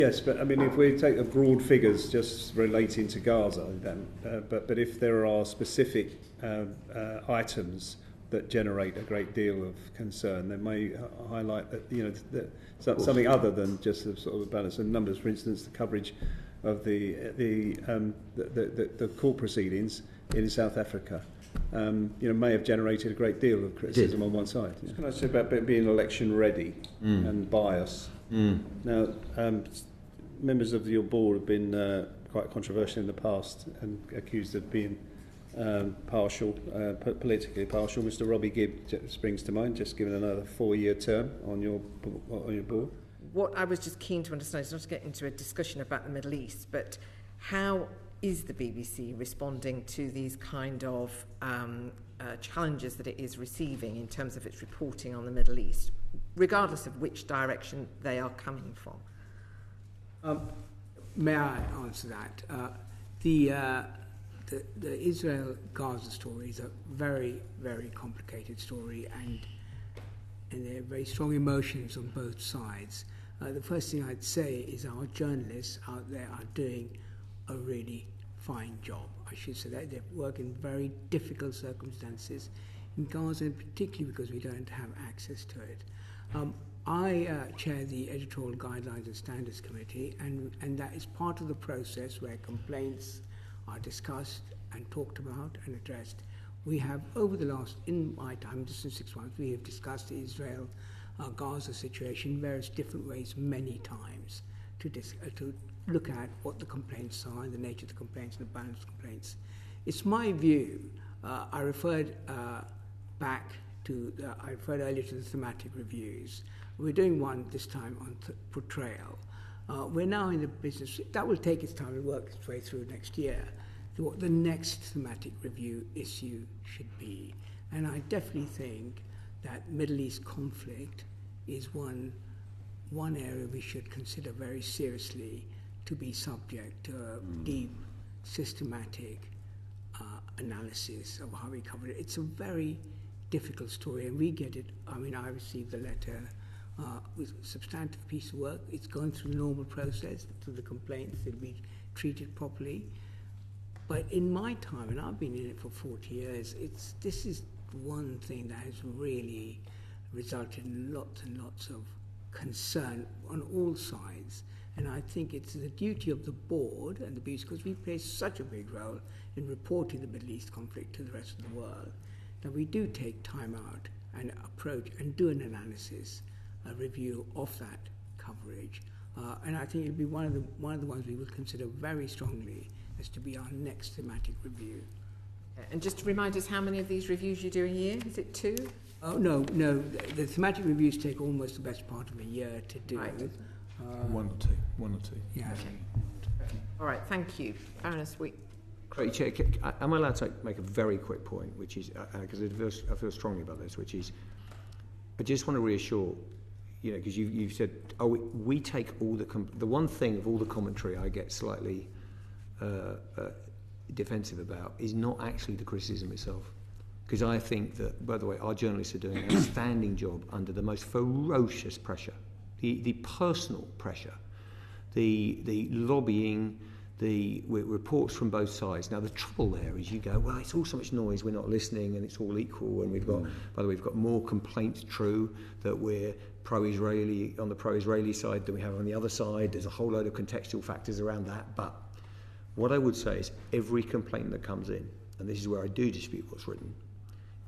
Yes, but I mean, if we take the broad figures just relating to Gaza, then, but if there are specific items that generate a great deal of concern, they may highlight that something other than just a sort of balance of numbers. For instance, the coverage of the court proceedings in South Africa, may have generated a great deal of criticism on one side. What can I say about being election ready and bias? Now, members of your board have been quite controversial in the past and accused of being partial, politically partial. Mr. Robbie Gibb springs to mind, just given another 4-year term on your board. What I was just keen to understand is not to get into a discussion about the Middle East, but how is the BBC responding to these kind of challenges that it is receiving in terms of its reporting on the Middle East, regardless of which direction they are coming from? May I answer that? The Israel-Gaza story is a very, very complicated story, and there are very strong emotions on both sides. The first thing I'd say is our journalists out there are doing a really fine job. I should say that they work in very difficult circumstances in Gaza, and particularly because we don't have access to it. I chair the Editorial Guidelines and Standards Committee, and that is part of the process where complaints are discussed and talked about and addressed. We have, in my time, just in 6 months, we have discussed the Israel-Gaza situation in various different ways many times to look at what the complaints are and the nature of the complaints and the balance of complaints. It's my view, I referred earlier to the thematic reviews. We're doing one this time on portrayal. We're now in the business, that will take its time and work its way through next year, to what the next thematic review issue should be. And I definitely think that Middle East conflict is one area we should consider very seriously to be subject to a deep, systematic analysis of how we cover it. It's a very difficult story, and we get it. I mean, I received the letter with a substantive piece of work. It's gone through the normal process, through the complaints, that we treated properly. But in my time, and I've been in it for 40 years, this is one thing that has really resulted in lots and lots of concern on all sides. And I think it's the duty of the board and the BBC, because we play such a big role in reporting the Middle East conflict to the rest of the world, that we do take time out and approach and do an analysis, a review of that coverage. And I think it'll be one of the ones we will consider very strongly as to be our next thematic review. And just to remind us how many of these reviews you do a year? Is it 2? Oh, no. The thematic reviews take almost the best part of a year to do. Right. One or two. Yeah. Okay. All right, thank you. Baroness Week. Great, Chair. Am I allowed to make a very quick point, which is, because I feel strongly about this, which is, I just want to reassure, because you've said, we take all the one thing of all the commentary I get slightly defensive about is not actually the criticism itself. Because I think that, by the way, our journalists are doing an outstanding job under the most ferocious pressure. The personal pressure, the lobbying, the reports from both sides. Now, the trouble there is you go, well, it's all so much noise, we're not listening, and it's all equal, and we've got, by the way, we've got more complaints true that we're pro-Israeli, on the pro-Israeli side than we have on the other side. There's a whole load of contextual factors around that. But what I would say is every complaint that comes in, and this is where I do dispute what's written,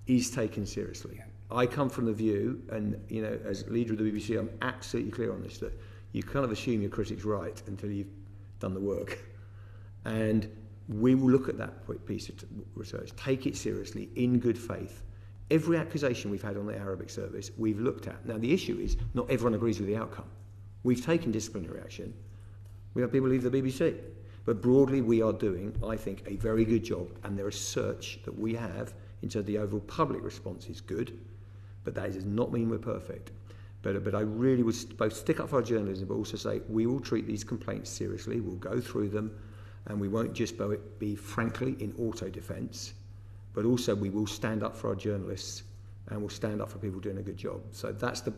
is taken seriously. Yeah. I come from the view, and as leader of the BBC, I'm absolutely clear on this, that you kind of assume your critic's right until you've done the work. And we will look at that piece of research, take it seriously, in good faith. Every accusation we've had on the Arabic service, we've looked at. Now, the issue is not everyone agrees with the outcome. We've taken disciplinary action. We have people leave the BBC. But broadly, we are doing, I think, a very good job, and the research that we have into the overall public response is good, but that does not mean we're perfect. But I really would both stick up for our journalism, but also say we will treat these complaints seriously, we'll go through them, and we won't just be frankly in auto-defence, but also we will stand up for our journalists, and we'll stand up for people doing a good job. So that's the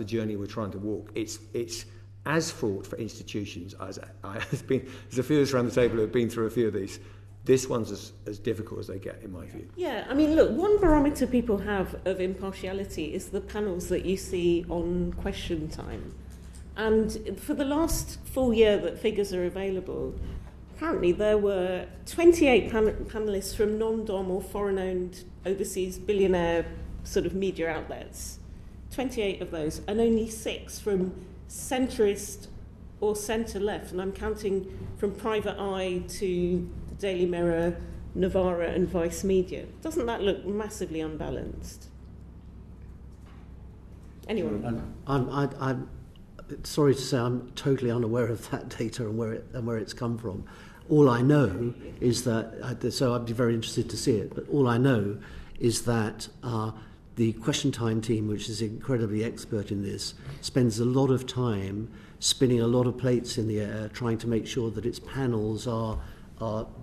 journey we're trying to walk. It's as fraught for institutions as there's a few of us around the table who have been through a few of these. This one's as difficult as they get, in my view. Yeah, I mean, look, one barometer people have of impartiality is the panels that you see on Question Time. And for the last full year that figures are available, apparently there were 28 panellists from non-dom or foreign-owned overseas billionaire sort of media outlets. 28 of those, and only 6 from centrist or centre-left. And I'm counting from Private Eye to Daily Mirror, Novara and Vice Media. Doesn't that look massively unbalanced? Anyone? I'm sorry to say I'm totally unaware of that data and where it's come from. All I know is that, so I'd be very interested to see it, but all I know is that the Question Time team, which is incredibly expert in this, spends a lot of time spinning a lot of plates in the air, trying to make sure that its panels are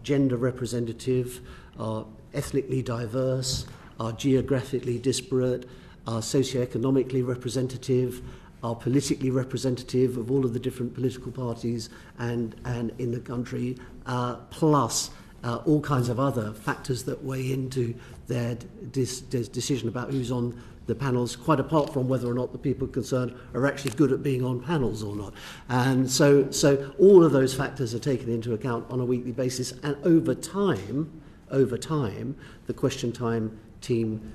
gender representative, are ethnically diverse, are geographically disparate, are socioeconomically representative, are politically representative of all of the different political parties and in the country, plus all kinds of other factors that weigh into their decision about who's on the panels, quite apart from whether or not the people concerned are actually good at being on panels or not. And so all of those factors are taken into account on a weekly basis, and over time, the Question Time team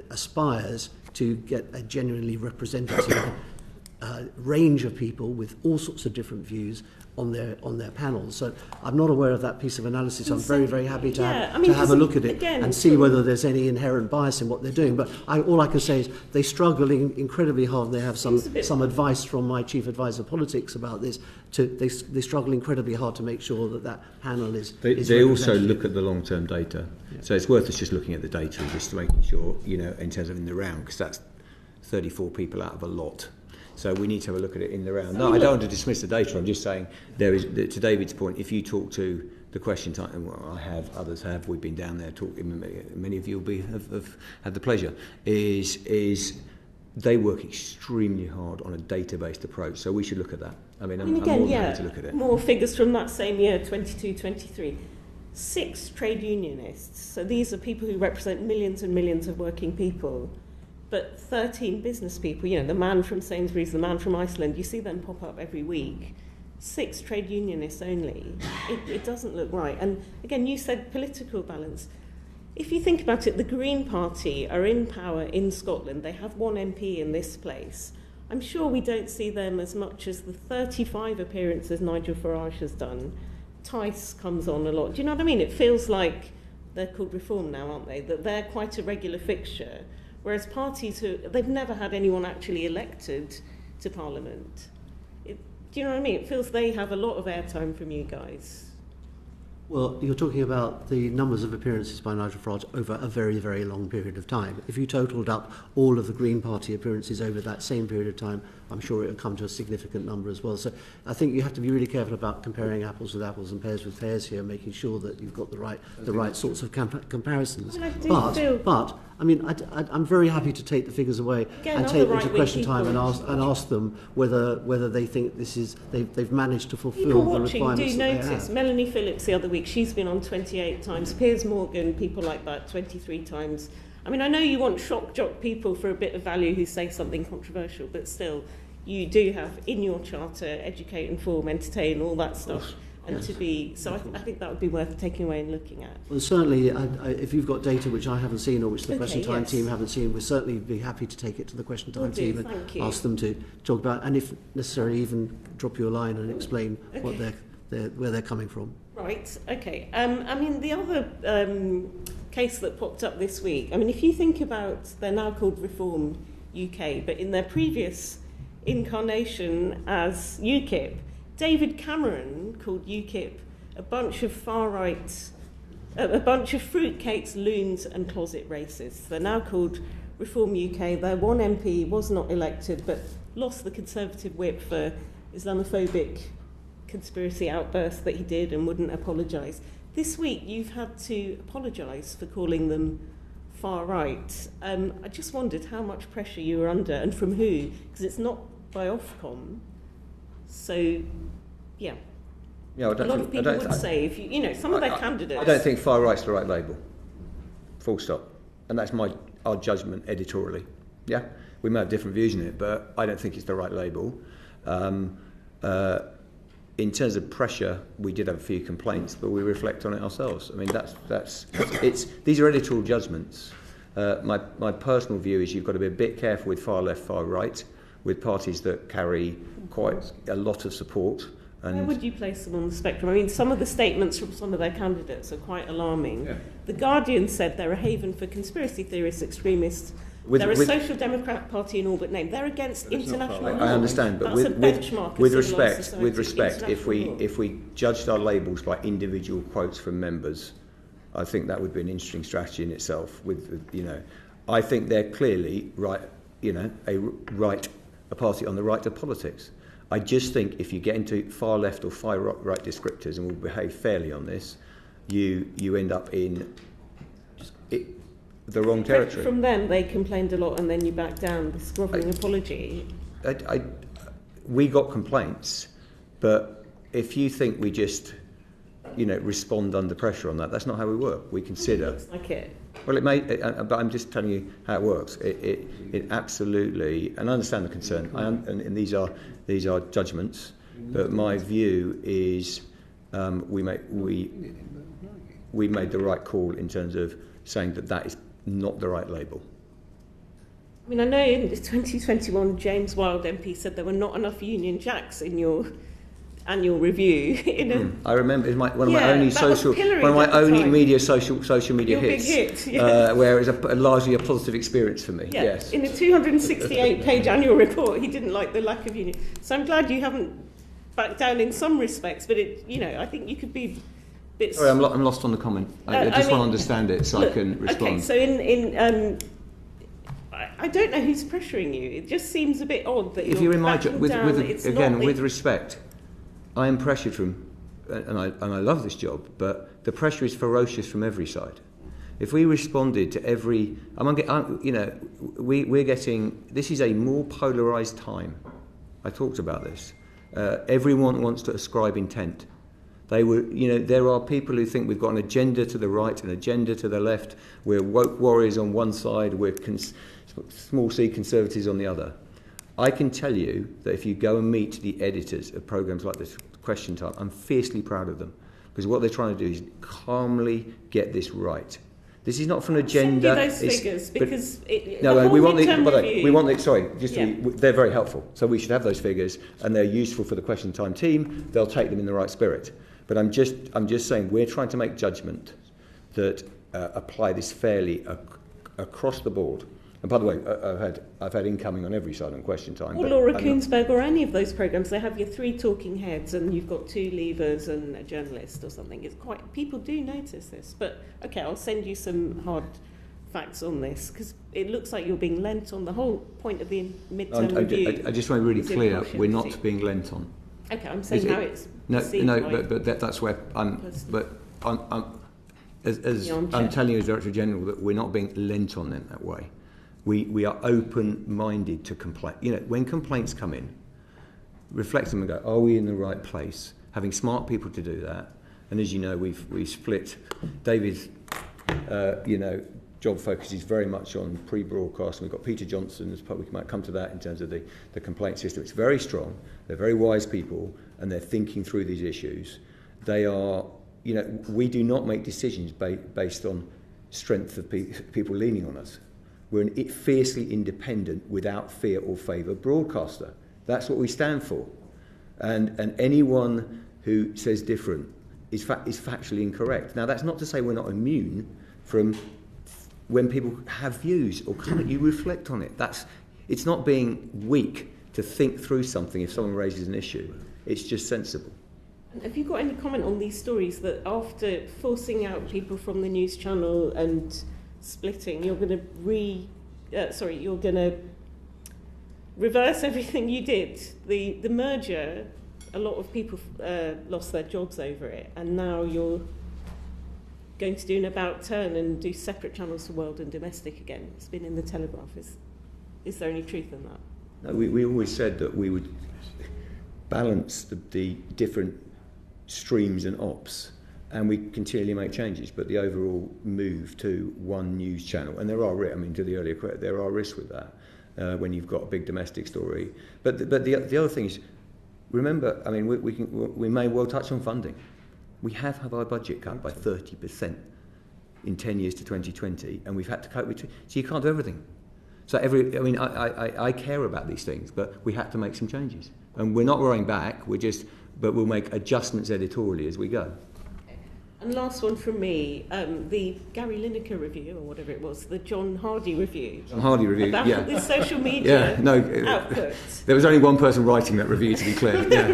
aspires to get a genuinely representative range of people with all sorts of different views on their panels. So I'm not aware of that piece of analysis. I'm very, very happy to have a look at it and see whether there's any inherent bias in what they're doing. But all I can say is they struggle incredibly hard. They have some advice from my chief advisor politics about this. They struggle incredibly hard to make sure that panel is. They also look at the long-term data. Yeah. So it's worth us just looking at the data and just making sure, in terms of in the round, because that's 34 people out of a lot. So we need to have a look at it in the round. No, I don't want to dismiss the data. I'm just saying there is, to David's point, if you talk to the Question Time, well, I have, others have, we've been down there talking, many of you have had the pleasure, is they work extremely hard on a data-based approach. So we should look at that. I'm more than happy to look at it. More figures from that same year, 22-23. 6 trade unionists. So these are people who represent millions and millions of working people. But 13 business people, the man from Sainsbury's, the man from Iceland, you see them pop up every week. 6 trade unionists only. It doesn't look right. And again, you said political balance. If you think about it, the Green Party are in power in Scotland. They have 1 MP in this place. I'm sure we don't see them as much as the 35 appearances Nigel Farage has done. Tice comes on a lot. Do you know what I mean? It feels like they're called Reform now, aren't they? That they're quite a regular fixture. Whereas parties they've never had anyone actually elected to Parliament. Do you know what I mean? It feels they have a lot of airtime from you guys. Well, you're talking about the numbers of appearances by Nigel Farage over a very, very long period of time. If you totalled up all of the Green Party appearances over that same period of time, I'm sure it would come to a significant number as well. So I think you have to be really careful about comparing apples with apples and pears with pears here, making sure that you've got the right sorts of comparisons. But I'm very happy to take the figures away and take them to Question Time and ask them whether they think they've managed to fulfil the requirements that they have. Do notice Melanie Phillips the other week, she's been on 28 times, Piers Morgan, people like that, 23 times. I mean, I know you want shock jock people for a bit of value who say something controversial, but still, you do have in your charter educate, inform, entertain, all that stuff. And yes. I think that would be worth taking away and looking at. Well, certainly, if you've got data which I haven't seen or which the Question Time team haven't seen, we'll certainly be happy to take it to the Question Time team and ask them to talk about, and if necessary, even drop you a line and explain what where they're coming from. Right. Okay. The other case that popped up this week. I mean, if you think about, they're now called Reform UK, but in their previous incarnation as UKIP. David Cameron called UKIP a bunch of far-right, a bunch of fruitcakes, loons and closet racists. They're now called Reform UK. Their 1 MP was not elected but lost the Conservative whip for Islamophobic conspiracy outbursts that he did and wouldn't apologise. This week you've had to apologise for calling them far-right. I just wondered how much pressure you were under and from who, because it's not by Ofcom. So, yeah. Yeah, A lot of people would say, if some of their candidates... I don't think far right's the right label. Full stop. And that's our judgment editorially. Yeah? We may have different views on it, but I don't think it's the right label. In terms of pressure, we did have a few complaints, but we reflect on it ourselves. I mean, these are editorial judgments. My personal view is you've got to be a bit careful with far left, far right, with parties that carry quite a lot of support. And where would you place them on the spectrum? I mean, some of the statements from some of their candidates are quite alarming. Yeah. The Guardian said they're a haven for conspiracy theorists, extremists. They're a social democrat party in all but name. They're against international law. I understand, but with respect, if we judged our labels by individual quotes from members, I think that would be an interesting strategy in itself. I think they're clearly right. A party on the right of politics. I just think if you get into far left or far right descriptors, and we'll behave fairly on this, you end up in the wrong territory. From them, they complained a lot, and then you back down this grovelling apology. We got complaints, but if you think we just, respond under pressure on that, that's not how we work. We consider. It looks like it. Well, it may, but I'm just telling you how it works. It absolutely, and I understand the concern. And these are judgments, but my view is we made the right call in terms of saying that is not the right label. I mean, I know in 2021, James Wilde MP said there were not enough Union Jacks in your annual review. I remember it was one of my only social media hits. Big hit, where it was largely a positive experience for me. Yeah. Yes. In a 268-page annual report, he didn't like the lack of union. So I'm glad you haven't backed down in some respects, but I think you could be. Sorry, I'm lost on the comment. I just want to understand it so I can respond. Okay, so I don't know who's pressuring you. It just seems a bit odd that you're backing down. With respect, I am pressured from, and I love this job, but the pressure is ferocious from every side. If we responded to every, we're getting. This is a more polarised time. I talked about this. Everyone wants to ascribe intent. There are people who think we've got an agenda to the right, an agenda to the left. We're woke warriors on one side, we're small c conservatives on the other. I can tell you that if you go and meet the editors of programmes like this, Question Time, I'm fiercely proud of them, because what they're trying to do is calmly get this right. This is not for an agenda. Send you those figures because we want. Sorry, they're very helpful. So we should have those figures, and they're useful for the Question Time team. They'll take them in the right spirit. But I'm just saying we're trying to make judgment that apply this fairly across the board. And by the way, I've had incoming on every side on Question Time. Or Laura Koonsberg or any of those programmes, they have your 3 talking heads and you've got 2 leavers and a journalist or something. It's people do notice this. But okay, I'll send you some hard facts on this, because it looks like you're being lent on. The whole point of the midterm review. I just want to be really clear, we're not being lent on. Okay, I'm saying how it's that's where I'm telling you as Director General that we're not being lent on in that way. We are open-minded to complaint. When complaints come in, reflect them and go, are we in the right place? Having smart people to do that. And as you know, we've split. David's, job focuses very much on pre-broadcast. And we've got Peter Johnson, we might come to that in terms of the complaint system. It's very strong. They're very wise people, and they're thinking through these issues. They are, we do not make decisions based on strength of people leaning on us. We're an fiercely independent, without fear or favour broadcaster. That's what we stand for. And anyone who says different is factually incorrect. Now, that's not to say we're not immune from when people have views or comment. You reflect on it. It's not being weak to think through something if someone raises an issue. It's just sensible. Have you got any comment on these stories that after forcing out people from the news channel and splitting, you're going to reverse everything you did? The merger, a lot of people lost their jobs over it, and now you're going to do an about turn and do separate channels for world and domestic again. It's been in the Telegraph. Is there any truth in that? No, we always said that we would balance the different streams and ops, and we continually make changes, but the overall move to one news channel, and there are, to the earlier question, there are risks with that when you've got a big domestic story. But the other thing is, remember, we may well touch on funding. We have had our budget cut by 30% in 10 years to 2020, and we've had to cope with it. So you can't do everything. So I care about these things, but we had to make some changes. And we're not rowing back, but we'll make adjustments editorially as we go. And last one from me, the Gary Lineker review, or whatever it was, the John Hardy review. John Hardy review, about yeah. the social media output. There was only one person writing that review, to be clear. Yeah.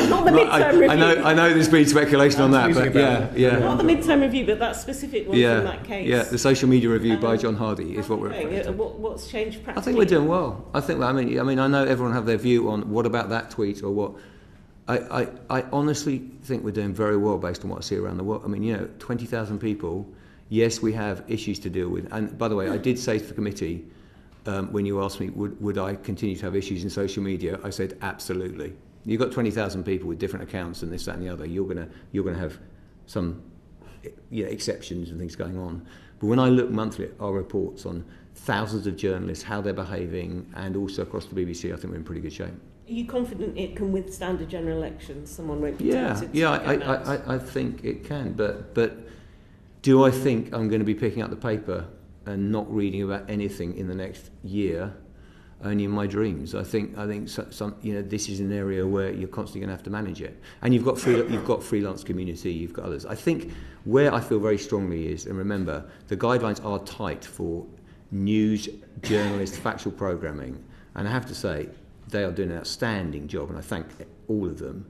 Not the midterm review. I know there's been speculation on that, but yeah. Not the midterm review, but that specific one in that case. Yeah, the social media review by John Hardy is what we're referring to. What's changed practically? I think we're doing well. I know everyone have their view on what about that tweet or what. I honestly think we're doing very well based on what I see around the world. 20,000 people, yes, we have issues to deal with. And by the way, I did say to the committee, when you asked me, would I continue to have issues in social media, I said, absolutely. You've got 20,000 people with different accounts and this, that and the other. You're gonna have some exceptions and things going on. But when I look monthly at our reports on thousands of journalists, how they're behaving, and also across the BBC, I think we're in pretty good shape. Are you confident it can withstand a general election? Someone won't be tempted to I think it can. But do I think I'm going to be picking up the paper and not reading about anything in the next year? Only in my dreams. I think some this is an area where you're constantly going to have to manage it. And you've got freelance community, you've got others. I think where I feel very strongly is, and remember, the guidelines are tight for news, journalists, factual programming, and I have to say, they are doing an outstanding job, and I thank all of them.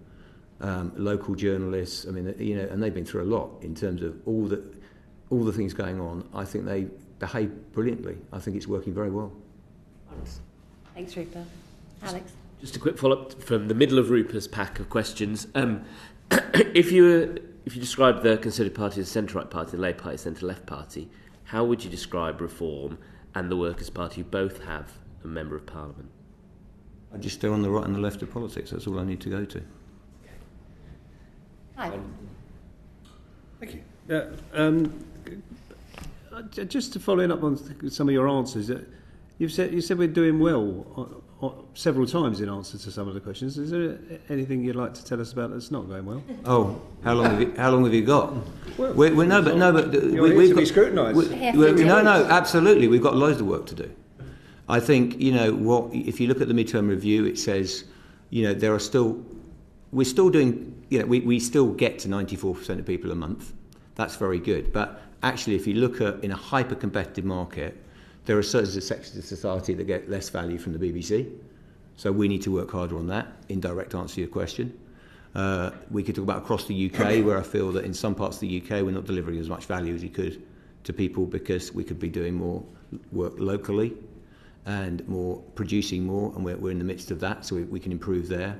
Local journalists, and they've been through a lot in terms of all the things going on. I think they behave brilliantly. I think it's working very well. Thanks, Rupert. Alex? Just a quick follow-up from the middle of Rupert's pack of questions. If you describe the Conservative Party as a centre-right party, the Labour Party as a centre-left party, how would you describe Reform and the Workers' Party, who both have a Member of Parliament? I just stay on the right and the left of politics. That's all I need to go to. Hi. Thank you. Just to follow up on some of your answers, you said we're doing well several times in answer to some of the questions. Is there anything you'd like to tell us about that's not going well? Oh, how long have you got? Well, we've got to be scrutinised. No, absolutely. We've got loads of work to do. I think, if you look at the midterm review, it says, we still get to 94% of people a month. That's very good. But actually, if you look at in a hyper-competitive market, there are certain sections of society that get less value from the BBC. So we need to work harder on that, in direct answer to your question. We could talk about across the UK, where I feel that in some parts of the UK, we're not delivering as much value as we could to people because we could be doing more work locally and producing more, and we're in the midst of that, so we can improve there.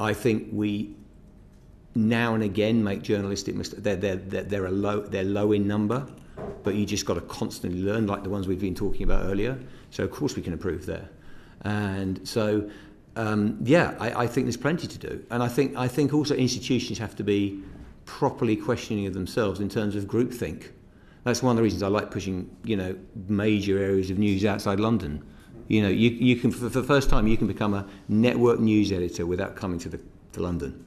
I think we now and again make journalistic mistakes. They're low in number, but you just got to constantly learn, like the ones we've been talking about earlier. So of course we can improve there, and so I think there's plenty to do. And I think also institutions have to be properly questioning of themselves in terms of groupthink. That's one of the reasons I like pushing, major areas of news outside London. You can, for the first time, you can become a network news editor without coming to London.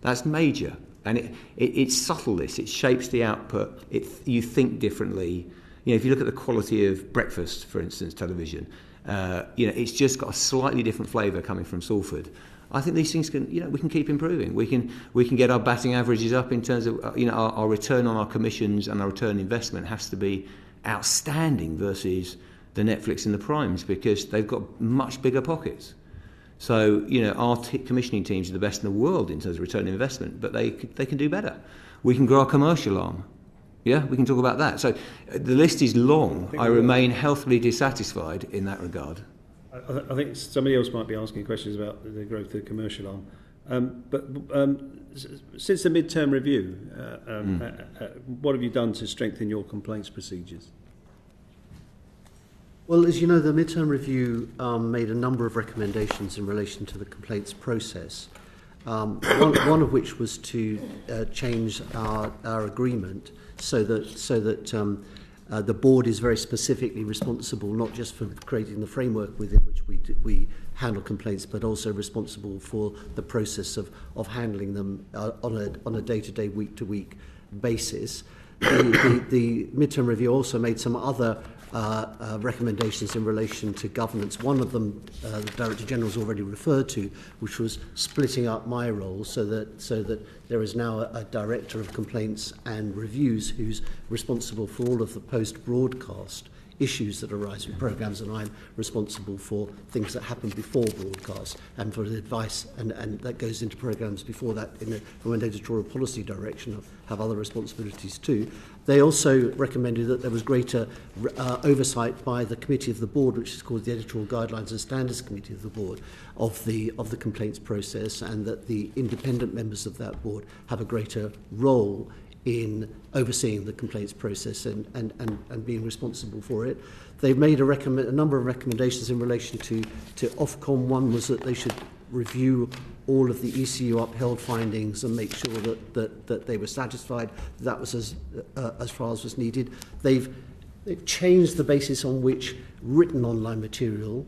That's major, and it's subtle. It shapes the output. You think differently. If you look at the quality of breakfast, for instance, television, it's just got a slightly different flavour coming from Salford. I think these things can, we can keep improving. We can get our batting averages up in terms of, our return on our commissions, and our return on investment has to be outstanding versus the Netflix and the Primes, because they've got much bigger pockets. So, our commissioning teams are the best in the world in terms of return on investment, but they can do better. We can grow our commercial arm. Yeah, we can talk about that. So the list is long. I remain healthily dissatisfied in that regard. I think somebody else might be asking questions about the growth of the commercial arm. But since the midterm review, what have you done to strengthen your complaints procedures? Well, as you know, the midterm review made a number of recommendations in relation to the complaints process. One of which was to change our agreement so that the board is very specifically responsible, not just for creating the framework within which we handle complaints, but also responsible for the process of handling them on a day-to-day, week-to-week basis. The midterm review also made some other recommendations in relation to governance. One of them, the Director General has already referred to, which was splitting up my role so that there is now a Director of Complaints and Reviews who's responsible for all of the post-broadcast issues that arise with programmes, and I'm responsible for things that happen before broadcast and for the advice and that goes into programmes before that from an editorial policy direction. I have other responsibilities too. They also recommended that there was greater oversight by the committee of the board, which is called the Editorial Guidelines and Standards Committee of the board, of the complaints process, and that the independent members of that board have a greater role in overseeing the complaints process and being responsible for it. They've made a number of recommendations in relation to Ofcom. One was that they should review all of the ECU upheld findings and make sure that they were satisfied. That was as far as was needed. They've changed the basis on which written online material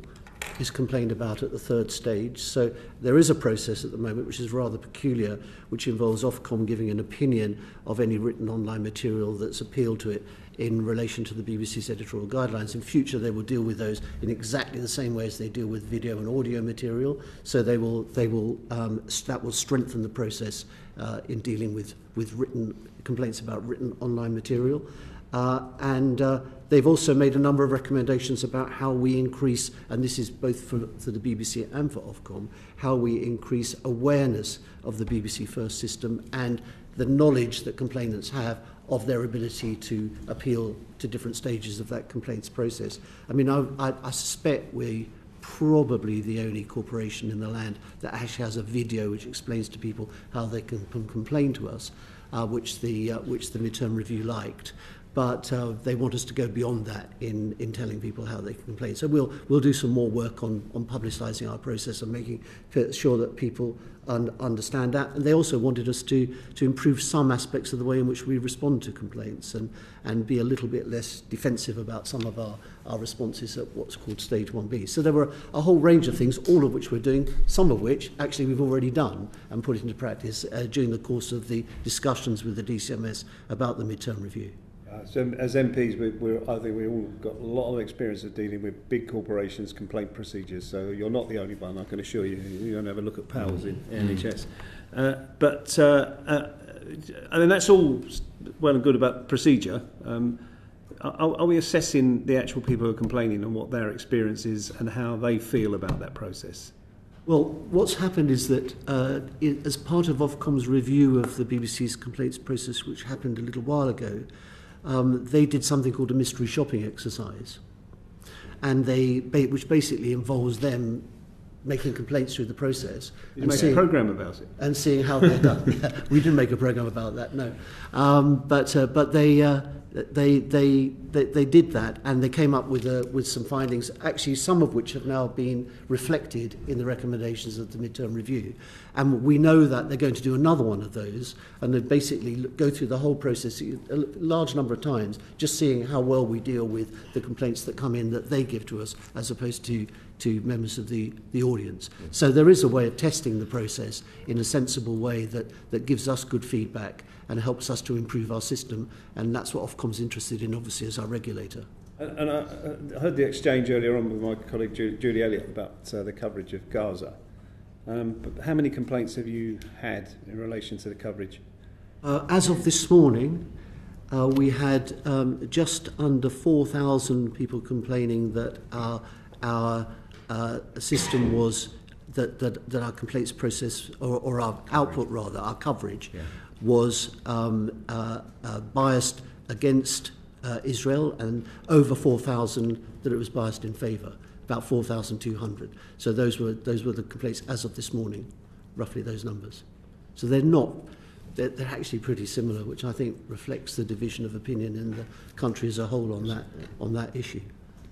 is complained about at the third stage. So there is a process at the moment which is rather peculiar, which involves Ofcom giving an opinion of any written online material that's appealed to it in relation to the BBC's editorial guidelines. In future, they will deal with those in exactly the same way as they deal with video and audio material. So that will strengthen the process in dealing with written complaints about written online material. They've also made a number of recommendations about how we increase, and this is both for the BBC and for Ofcom, how we increase awareness of the BBC First system and the knowledge that complainants have of their ability to appeal to different stages of that complaints process. I mean, I suspect we're probably the only corporation in the land that actually has a video which explains to people how they can complain to us, which the midterm review liked. But they want us to go beyond that in telling people how they can complain. So we'll do some more work on publicising our process and making sure that people understand that. And they also wanted us to improve some aspects of the way in which we respond to complaints and be a little bit less defensive about some of our responses at what's called Stage 1B. So there were a whole range of things, all of which we're doing, some of which actually we've already done and put into practice during the course of the discussions with the DCMS about the midterm review. So as MPs, I think we've all got a lot of experience of dealing with big corporations' complaint procedures, so you're not the only one, I can assure you. You don't have a look at PALs in NHS. I mean, that's all well and good about procedure. Are we assessing the actual people who are complaining and what their experience is and how they feel about that process? Well, what's happened is that as part of Ofcom's review of the BBC's complaints process, which happened a little while ago, they did something called a mystery shopping exercise, and which basically involves them making complaints through the process. Did you make a programme about it? And seeing how they're done. Yeah, we didn't make a programme about that, no. But they did that, and they came up with some findings, actually some of which have now been reflected in the recommendations of the midterm review. And we know that they're going to do another one of those, and they basically go through the whole process a large number of times, just seeing how well we deal with the complaints that come in that they give to us, as opposed to members of the audience. So there is a way of testing the process in a sensible way that gives us good feedback and helps us to improve our system, and that's what Ofcom's interested in, obviously, as our regulator. And I heard the exchange earlier on with my colleague Julie Elliott about the coverage of Gaza. But how many complaints have you had in relation to the coverage? As of this morning, we had just under 4,000 people complaining that our system was that our complaints process or our output rather, our coverage, was biased against Israel, and over 4,000 that it was biased in favour, about 4,200. So those were the complaints as of this morning, roughly those numbers. So they're actually pretty similar, which I think reflects the division of opinion in the country as a whole on that issue.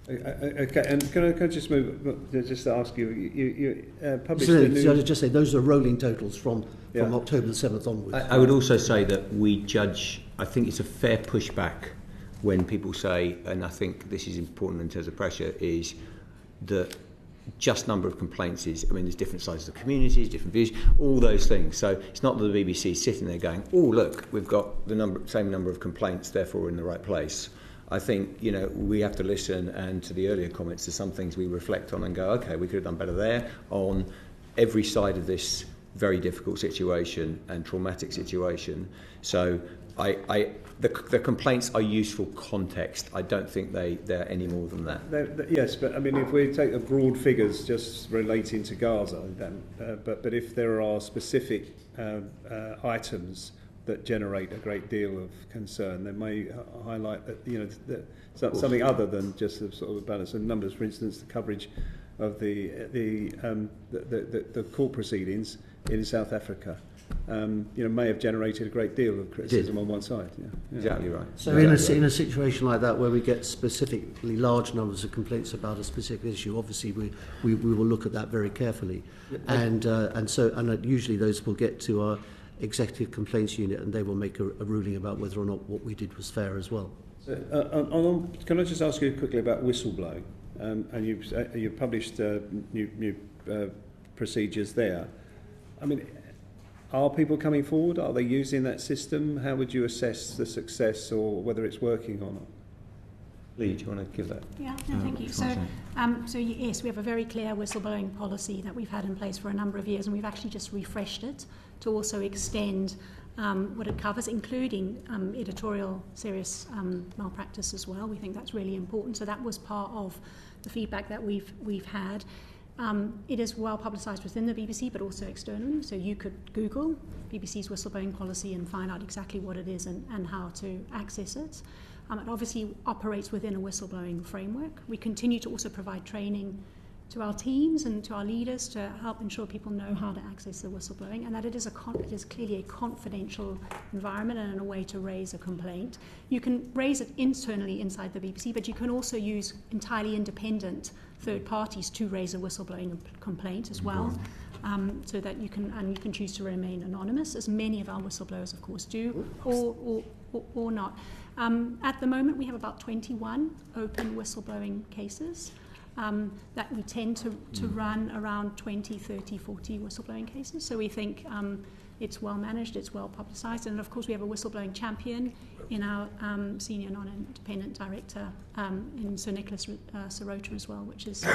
Okay, and can I just move? Just to ask you, you published So, a new... I'll just say those are rolling totals from Yeah. October the 7th onwards. I would also say that we judge, I think it's a fair pushback when people say, and I think this is important in terms of pressure, is that just number of complaints is, I mean, there's different sizes of communities, different views, all those things. So it's not that the BBC is sitting there going, oh, look, we've got the same number of complaints, therefore we're in the right place. I think, we have to listen, and to the earlier comments, to some things we reflect on and go, okay, we could have done better there on every side of this very difficult situation and traumatic situation. So the complaints are useful context. I don't think they're any more than that. Yes, but I mean, if we take the broad figures just relating to Gaza, then, but if there are specific items that generate a great deal of concern, they may highlight that something other than just a sort of a balance of numbers. For instance, the coverage of the court proceedings in South Africa, may have generated a great deal of criticism on one side. Yeah. Exactly right. So in a situation like that, where we get specifically large numbers of complaints about a specific issue, obviously we will look at that very carefully, and usually those will get to our Executive Complaints Unit, and they will make a ruling about whether or not what we did was fair as well. Can I just ask you quickly about whistleblowing? And you've published new procedures there. I mean, are people coming forward? Are they using that system? How would you assess the success or whether it's working or not? Lee, do you want to give that? Yeah, no, thank you. So yes, we have a very clear whistleblowing policy that we've had in place for a number of years, and we've actually just refreshed it to also extend what it covers, including editorial serious malpractice as well. We think that's really important. So that was part of the feedback that we've had. It is well publicised within the BBC, but also externally. So you could Google BBC's whistleblowing policy and find out exactly what it is and how to access it. It obviously operates within a whistleblowing framework. We continue to also provide training to our teams and to our leaders to help ensure people know how to access the whistleblowing, and that it is clearly a confidential environment and a way to raise a complaint. You can raise it internally inside the BBC, but you can also use entirely independent third parties to raise a whistleblowing complaint as well, so that you can choose to remain anonymous, as many of our whistleblowers, of course, do, or not. At the moment, we have about 21 open whistleblowing cases. That we tend to run around 20, 30, 40 whistleblowing cases. So we think it's well managed, it's well publicised, and of course we have a whistleblowing champion in our senior non-independent director in Sir Nicholas Sirota as well, which is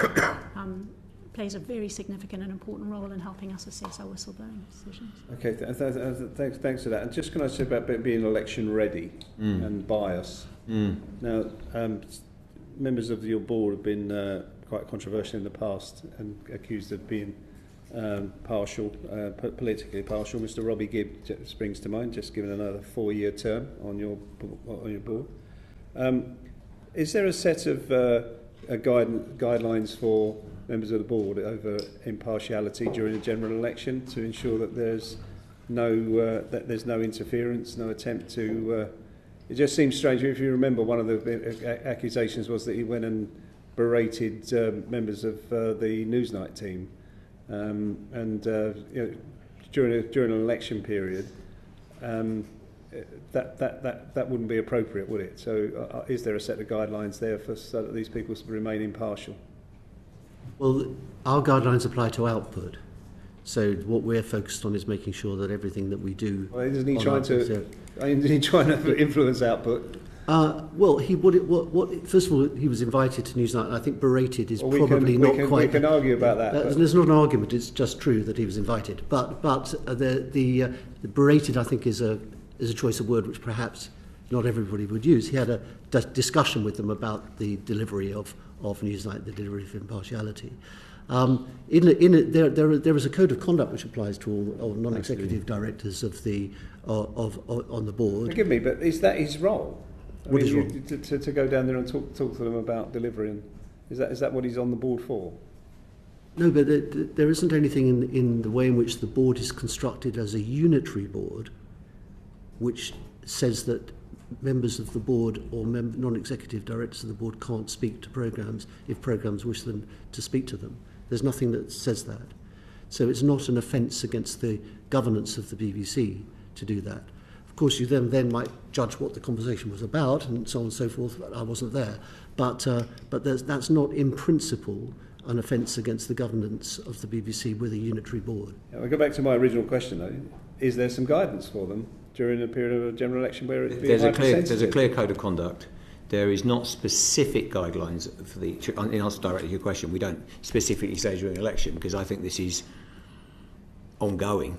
plays a very significant and important role in helping us assess our whistleblowing decisions. Okay, thanks for that. And just can I say about being election ready and bias? Now, members of your board have been quite controversial in the past and accused of being partial, politically partial. Mr. Robbie Gibb springs to mind, just given another 4-year term on your board. Is there a set of guidelines for members of the board over impartiality during a general election to ensure that there's no interference, no attempt to? It just seems strange. If you remember, one of the accusations was that he went and berated members of the Newsnight team, during an election period. That wouldn't be appropriate, would it? So, is there a set of guidelines there so that these people remain impartial? Well, our guidelines apply to output. So what we're focused on is making sure that everything that we do. Well, isn't he trying to influence output? Well, first of all, he was invited to Newsnight, and I think berated is probably not quite. We can argue about that. There's not an argument; it's just true that he was invited. But the berated, I think, is a choice of word which perhaps not everybody would use. He had a discussion with them about the delivery of Newsnight, the delivery of impartiality. There is a code of conduct which applies to all non-executive directors of on the board. Forgive me, but is that his role? What is wrong? To go down there and talk to them about delivering, is that what he's on the board for? No, but there isn't anything in the way in which the board is constructed as a unitary board which says that members of the board or non-executive directors of the board can't speak to programmes if programmes wish them to speak to them. There's nothing that says that. So it's not an offence against the governance of the BBC to do that. Of course, you then might judge what the conversation was about and so on and so forth. I wasn't there. But that's not in principle an offence against the governance of the BBC with a unitary board. Yeah, I'll go back to my original question, though. Is there some guidance for them during a period of a general election where it be there's a clear code of conduct. There is not specific guidelines for the. In answer directly to your question, we don't specifically say during an election because I think this is ongoing.